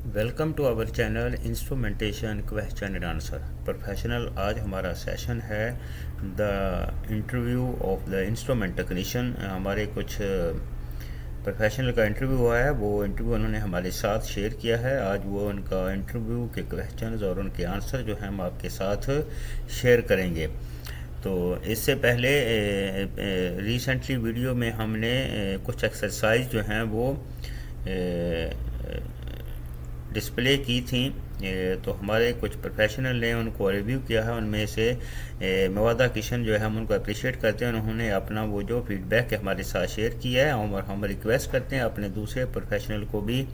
Welcome to our channel instrumentation question and answer professional. आज हमारा session है the interview of the instrument technician. हमारे कुछ professional का इंटरव्यू हुआ है, वो इंटरव्यू उन्होंने हमारे साथ शेयर किया है। आज वो उनका इंटरव्यू के क्वेश्चंस और उनके आंसर जो हैं हम आपके साथ शेयर करेंगे। तो इससे पहले रिसेंटली वीडियो में हमने कुछ एक्सरसाइज जो हैं वो डिस्प्ले की थी, तो हमारे कुछ प्रोफेशनल ने उनको रिव्यू किया है। उनमें से मवादा किशन जो है हम उनको अप्रिशिएट करते हैं, उन्होंने अपना वो जो फीडबैक है हमारे साथ शेयर किया है। और हम रिक्वेस्ट करते हैं अपने दूसरे प्रोफेशनल को भी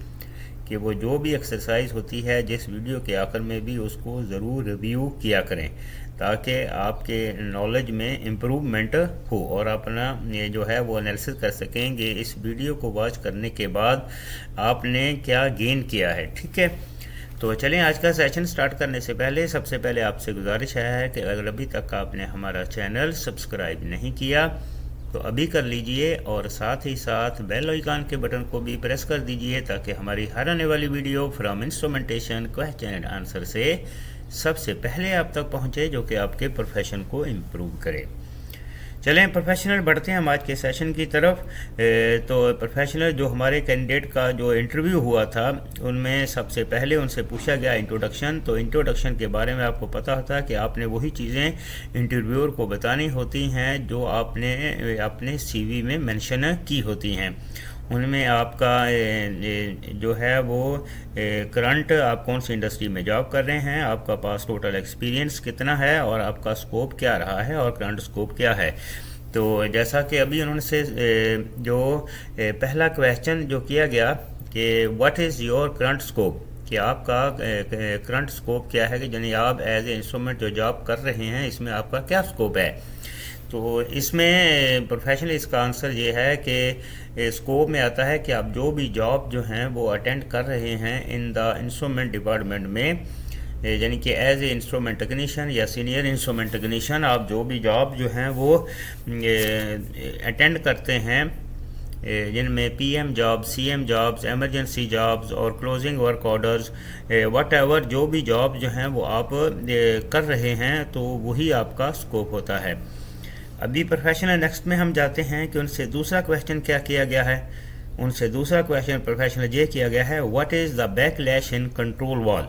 कि वो जो भी एक्सरसाइज होती है जिस वीडियो के आखिर में भी उसको ज़रूर रिव्यू किया करें, ताकि आपके नॉलेज में इम्प्रूवमेंट हो और अपना ये जो है वो एनालिसिस कर सकेंगे इस वीडियो को वॉच करने के बाद आपने क्या गेन किया है। ठीक है, तो चलें आज का सेशन स्टार्ट करने से पहले सबसे पहले आपसे गुजारिश है कि अगर अभी तक आपने हमारा चैनल सब्सक्राइब नहीं किया तो अभी कर लीजिए और साथ ही साथ बेल आइकन के बटन को भी प्रेस कर दीजिए, ताकि हमारी हर आने वाली video from instrumentation question and answer से सबसे पहले आप तक पहुंचे, जो कि आपके प्रोफेशन को इम्प्रूव करे। चलें प्रोफेशनल बढ़ते हैं हम आज के सेशन की तरफ। तो प्रोफेशनल जो हमारे कैंडिडेट का जो इंटरव्यू हुआ था उनमें सबसे पहले उनसे पूछा गया इंट्रोडक्शन। तो इंट्रोडक्शन के बारे में आपको पता होता कि आपने वही चीज़ें इंटरव्यूअर को बतानी होती हैं जो आपने अपने सीवी में मेंशन की होती हैं। उनमें आपका जो है वो करंट आप कौन सी इंडस्ट्री में जॉब कर रहे हैं, आपका पास टोटल एक्सपीरियंस कितना है और आपका स्कोप क्या रहा है और करंट स्कोप क्या है। तो जैसा कि अभी उन्होंने से जो पहला क्वेश्चन जो किया गया कि what is your current scope, कि आपका करंट स्कोप क्या है, कि यानी आप एज ए इंस्ट्रूमेंट जो जॉब कर रहे हैं इसमें आपका क्या स्कोप है। तो इसमें प्रोफेशनल इसका आंसर ये है कि स्कोप में आता है कि आप जो भी जॉब जो हैं वो अटेंड कर रहे हैं इन द इंस्ट्रूमेंट डिपार्टमेंट में, यानी कि एज ए इंस्ट्रूमेंट टेक्नीशियन या सीनियर इंस्ट्रूमेंट टेक्नीशियन आप जो भी जॉब जो हैं वो अटेंड करते हैं, जिनमें PM job, CM jobs, emergency jobs और closing work orders, whatever जो भी जॉब जो हैं वो आप कर रहे हैं, तो वही आपका स्कोप होता है। अभी प्रोफेशनल नेक्स्ट में हम जाते हैं कि उनसे दूसरा क्वेश्चन क्या किया गया है। उनसे दूसरा क्वेश्चन प्रोफेशनल ये किया गया है what is the backlash in control wall,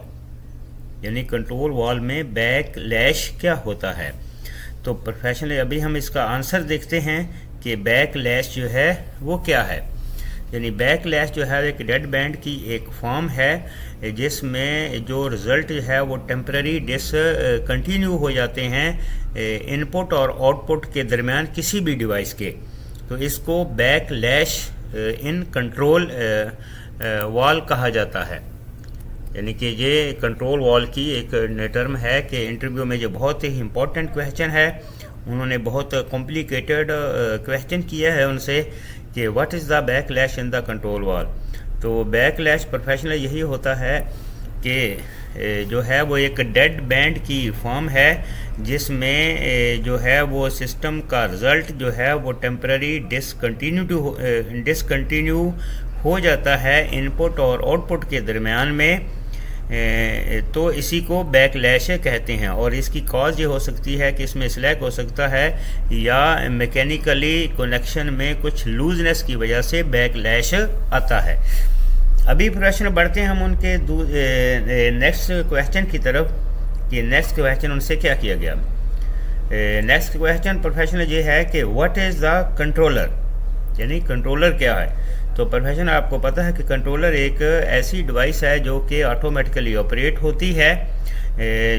यानी कंट्रोल वॉल में बैकलैश क्या होता है। तो प्रोफेशनल अभी हम इसका आंसर देखते हैं कि बैकलैश जो है वो क्या है। यानी बैकलैश जो है एक डेड बैंड की एक फॉर्म है जिसमें जो रिज़ल्ट जो है वो टेम्पररी डिसकंटिन्यू हो जाते हैं इनपुट और आउटपुट के दरमियान किसी भी डिवाइस के। तो इसको बैकलैश इन कंट्रोल वॉल कहा जाता है। यानी कि ये कंट्रोल वॉल की एक टर्म है कि इंटरव्यू में जो बहुत ही इम्पोर्टेंट क्वेश्चन है, उन्होंने बहुत कॉम्प्लिकेटेड क्वेश्चन किया है उनसे कि what is the backlash in the control wall. तो बैकलैश प्रोफेशनल यही होता है कि जो है वो एक डेड बैंड की फॉर्म है जिसमें जो है वो सिस्टम का रिज़ल्ट जो है वो टेम्पररी डिसकंटिन्यू हो जाता है इनपुट और आउटपुट के दरमियान में। तो इसी को बैकलैश कहते हैं और इसकी कॉज ये हो सकती है कि इसमें स्लैक हो सकता है या मैकेनिकली कनेक्शन में कुछ लूजनेस की वजह से बैकलैश आता है। अभी प्रश्न बढ़ते हैं हम उनके नेक्स्ट क्वेश्चन की तरफ कि नेक्स्ट क्वेश्चन उनसे क्या किया गया। नेक्स्ट क्वेश्चन प्रोफेशनल ये है कि व्हाट इज़ द कंट्रोलर, यानी कंट्रोलर क्या है। तो प्रोफेशनल आपको पता है कि कंट्रोलर एक ऐसी डिवाइस है जो कि ऑटोमेटिकली ऑपरेट होती है,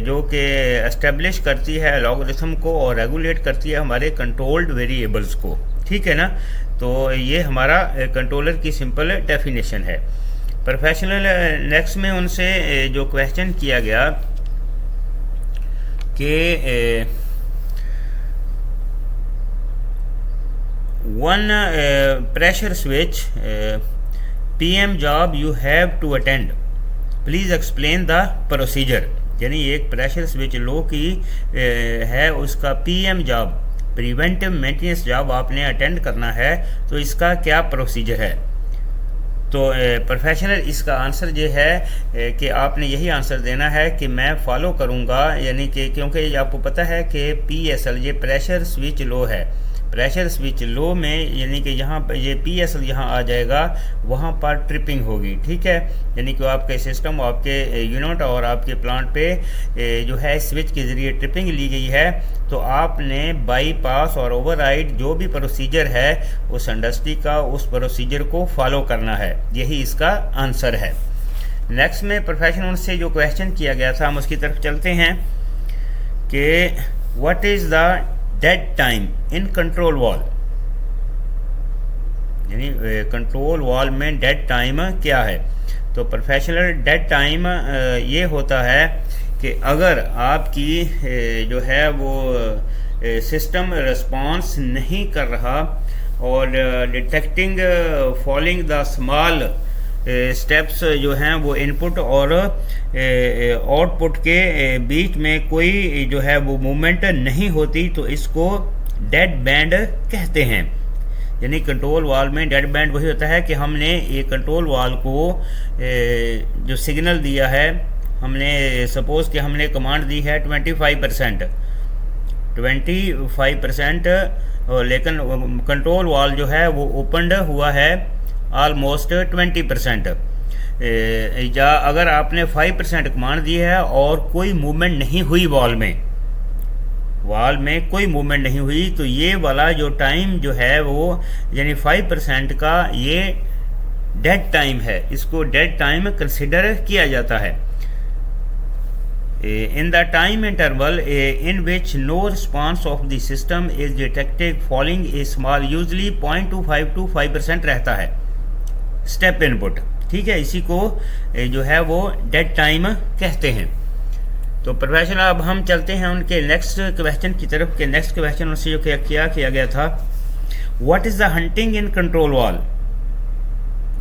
जो कि एस्टेब्लिश करती है लॉगरिथम को और रेगुलेट करती है हमारे कंट्रोल्ड वेरिएबल्स को। ठीक है ना, तो ये हमारा कंट्रोलर की सिंपल डेफिनेशन है। प्रोफेशनल नेक्स्ट में उनसे जो क्वेश्चन किया गया कि one pressure switch PM job you have to attend, please explain the procedure। यानी एक प्रेशर स्विच लो की है, उसका PM job, preventive maintenance job आपने अटेंड करना है, तो इसका क्या प्रोसीजर है। तो प्रोफेशनल इसका आंसर ये है कि आपने यही आंसर देना है कि मैं फॉलो करूँगा, यानी कि क्योंकि आपको पता है कि PSL ये प्रेशर स्विच लो है। प्रेशर स्विच लो में यानी कि यहाँ पर ये PSL यहाँ आ जाएगा, वहाँ पर ट्रिपिंग होगी, ठीक है। यानी कि आपके सिस्टम, आपके यूनिट और आपके प्लांट पे जो है स्विच के ज़रिए ट्रिपिंग ली गई है, तो आपने बाईपास और ओवरराइड जो भी प्रोसीजर है उस इंडस्ट्री का, उस प्रोसीजर को फॉलो करना है। यही इसका आंसर है। नेक्स्ट में प्रोफेशनल से जो क्वेश्चन किया गया था हम उसकी तरफ चलते हैं कि what is the dead time in control wall, यानी कंट्रोल वॉल में डेड टाइम क्या है। तो प्रोफेशनल डेड टाइम ये होता है कि अगर आपकी जो है वो सिस्टम रिस्पॉन्स नहीं कर रहा और detecting following the small steps जो हैं वो इनपुट और आउटपुट के बीच में कोई जो है वो मूवमेंट नहीं होती, तो इसको डेड बैंड कहते हैं। यानी कंट्रोल वाल में डेड बैंड वही होता है कि हमने ये कंट्रोल वाल को जो सिग्नल दिया है, हमने सपोज़ कि हमने कमांड दी है 25%, लेकिन कंट्रोल वाल जो है वो ओपनड हुआ है ऑलमोस्ट 20%। या अगर आपने 5% कमांड दी है और कोई मूवमेंट नहीं हुई वॉल में कोई मूवमेंट नहीं हुई, तो ये वाला जो टाइम जो है वो यानी 5% का ये डेड टाइम है, इसको डेड टाइम कंसिडर किया जाता है। In the time interval in which no response of the system is detected following a small usually 0.25 to 5% रहता है स्टेप इनपुट, ठीक है। इसी को जो है वो डेड टाइम कहते हैं। तो प्रोफेशनल अब हम चलते हैं उनके नेक्स्ट क्वेश्चन की तरफ के नेक्स्ट क्वेश्चन उनसे जो किया गया था, what is the hunting in control wall,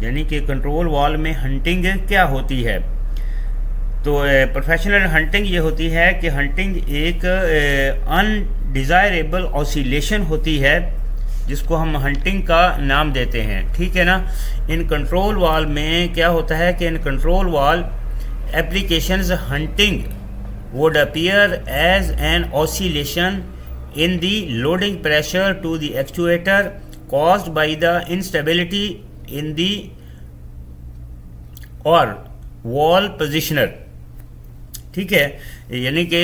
यानी कि कंट्रोल वॉल में हंटिंग क्या होती है। तो प्रोफेशनल हंटिंग ये होती है कि हंटिंग एक अनडिज़ायरेबल ऑसिलेशन होती है जिसको हम हंटिंग का नाम देते हैं, ठीक है ना। इन कंट्रोल वॉल में क्या होता है कि in control wall applications hunting would appear as an oscillation in the loading pressure to the actuator caused by the instability in the or wall positioner, ठीक है। यानी कि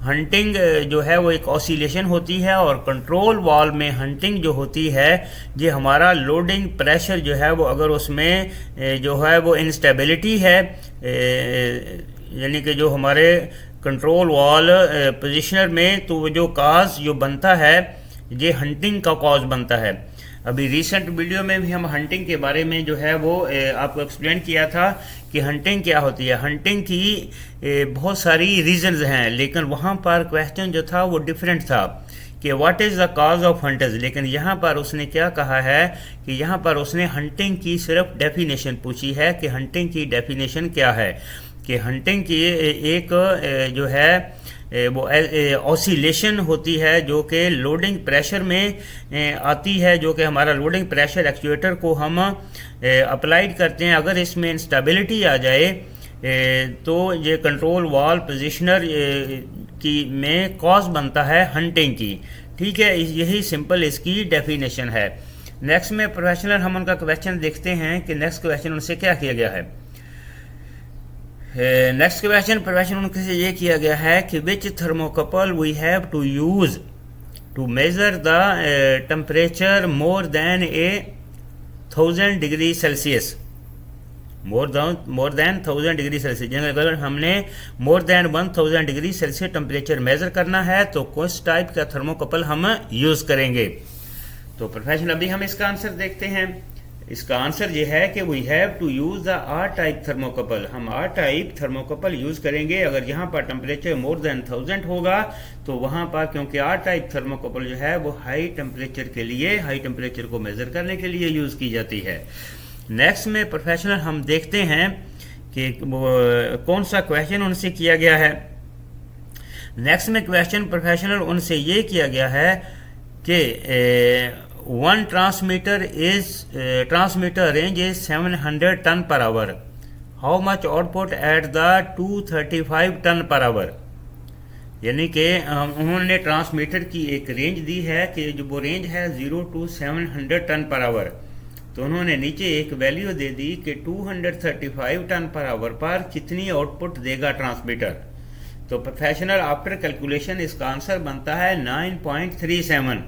हंटिंग जो है वो एक ऑसिलेशन होती है और कंट्रोल वॉल में हंटिंग जो होती है ये हमारा लोडिंग प्रेशर जो है वो अगर उसमें जो है वो इंस्टेबिलिटी है, यानी कि जो हमारे कंट्रोल वॉल पोजिशनर में, तो जो काज जो बनता है ये हंटिंग का कॉज बनता है। अभी रिसेंट वीडियो में भी हम हंटिंग के बारे में जो है वो आपको एक्सप्लेन किया था कि हंटिंग क्या होती है। हंटिंग की बहुत सारी रीजंस हैं, लेकिन वहाँ पर क्वेश्चन जो था वो डिफरेंट था कि what is the cause of hunters. लेकिन यहाँ पर उसने क्या कहा है कि यहाँ पर उसने हंटिंग की सिर्फ डेफिनेशन पूछी है कि हंटिंग की डेफिनेशन क्या है, कि हंटिंग की एक जो है वो ऑसिलेशन होती है जो कि लोडिंग प्रेशर में आती है, जो कि हमारा लोडिंग प्रेशर एक्चुएटर को हम अप्लाइड करते हैं। अगर इसमें इंस्टेबिलिटी आ जाए तो ये कंट्रोल वॉल पोजिशनर की में कॉज बनता है हंटिंग की, ठीक है। यही सिंपल इसकी डेफिनेशन है। नेक्स्ट में प्रोफेशनल हम उनका क्वेश्चन देखते हैं कि नेक्स्ट क्वेश्चन उनसे क्या किया गया है। नेक्स्ट क्वेश्चन प्रोफेशनल उनके से ये किया गया है कि which thermocouple we have to use to measure the temperature more than 1000 degree Celsius, more than 1000 degree Celsius. अगर हमने more than 1000 degree Celsius temperature measure करना है तो किस टाइप का थर्मोकपल हम यूज़ करेंगे। तो प्रोफेशनल अभी हम इसका आंसर देखते हैं। इसका आंसर ये है कि we have to use the R type thermocouple. हम आर टाइप थर्मोकपल यूज़ करेंगे अगर यहाँ पर टेम्परेचर मोर देन 1000 होगा तो वहाँ पर, क्योंकि आर टाइप थर्मोकपल जो है वो हाई टेम्परेचर के लिए, हाई टेम्परेचर को मेज़र करने के लिए यूज़ की जाती है। नेक्स्ट में प्रोफेशनल हम देखते हैं कि कौन सा क्वेश्चन उनसे किया गया है। नेक्स्ट में क्वेश्चन प्रोफेशनल उनसे ये किया गया है कि one transmitter range is 700 ton per hour. How much output at the 235 ton per hour? यानी कि उन्होंने ट्रांसमीटर की एक रेंज दी है कि जो वो रेंज है 0 to 700 टन पर आवर, तो उन्होंने नीचे एक वैल्यू दे दी कि 235 टन पर आवर पर कितनी आउटपुट देगा ट्रांसमीटर। तो प्रोफेशनल आफ्टर कैलकुलेशन इसका आंसर बनता है 9.37।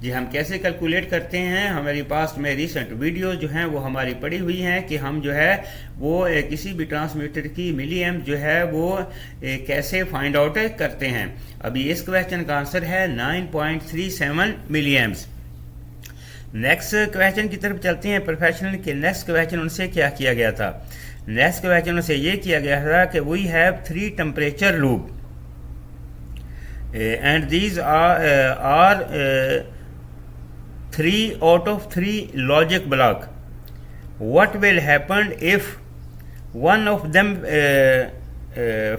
जी हम कैसे कैलकुलेट करते हैं, हमारे पास में रिसेंट वीडियो जो हैं वो हमारी पड़ी हुई हैं कि हम जो है वो किसी भी ट्रांसमीटर की मिली एम्प जो है वो कैसे फाइंड आउट करते हैं। अभी इस क्वेश्चन का आंसर है 9.37 मिली एम्प्स। नेक्स्ट क्वेश्चन की तरफ चलते हैं। प्रोफेशनल के नेक्स्ट क्वेश्चन उनसे क्या किया गया था? नेक्स्ट क्वेश्चन से ये किया गया था कि we have 3 temperature loop and these are 3 out of 3 logic block. What will happen if one of them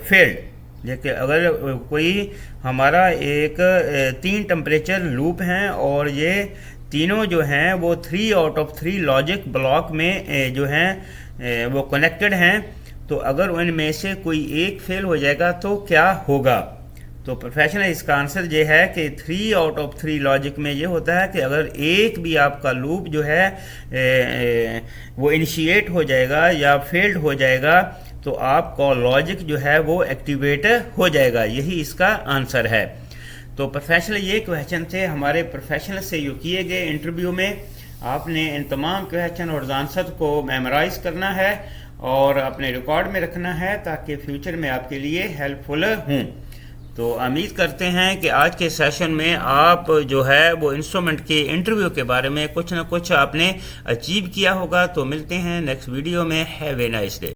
failed? देखिए अगर कोई हमारा एक 3 टेम्परेचर लूप हैं और ये तीनों जो हैं वो 3 out of 3 लॉजिक ब्लॉक में जो हैं वो कनेक्टेड हैं, तो अगर उनमें से कोई एक फेल हो जाएगा तो क्या होगा? तो प्रोफेशनल इसका आंसर ये है कि 3 out of 3 लॉजिक में ये होता है कि अगर एक भी आपका लूप जो है वो इनिशिएट हो जाएगा या फेल्ड हो जाएगा तो आपका लॉजिक जो है वो एक्टिवेट हो जाएगा। यही इसका आंसर है। तो प्रोफेशनल ये क्वेश्चन थे हमारे प्रोफेशनल से जो किए गए इंटरव्यू में। आपने इन तमाम क्वेश्चन और आंसर को मेमोराइज करना है और अपने रिकॉर्ड में रखना है ताकि फ्यूचर में आपके लिए हेल्पफुल हों। तो उम्मीद करते हैं कि आज के सेशन में आप जो है वो इंस्ट्रूमेंट के इंटरव्यू के बारे में कुछ ना कुछ आपने अचीव किया होगा। तो मिलते हैं नेक्स्ट वीडियो में। Have a nice day.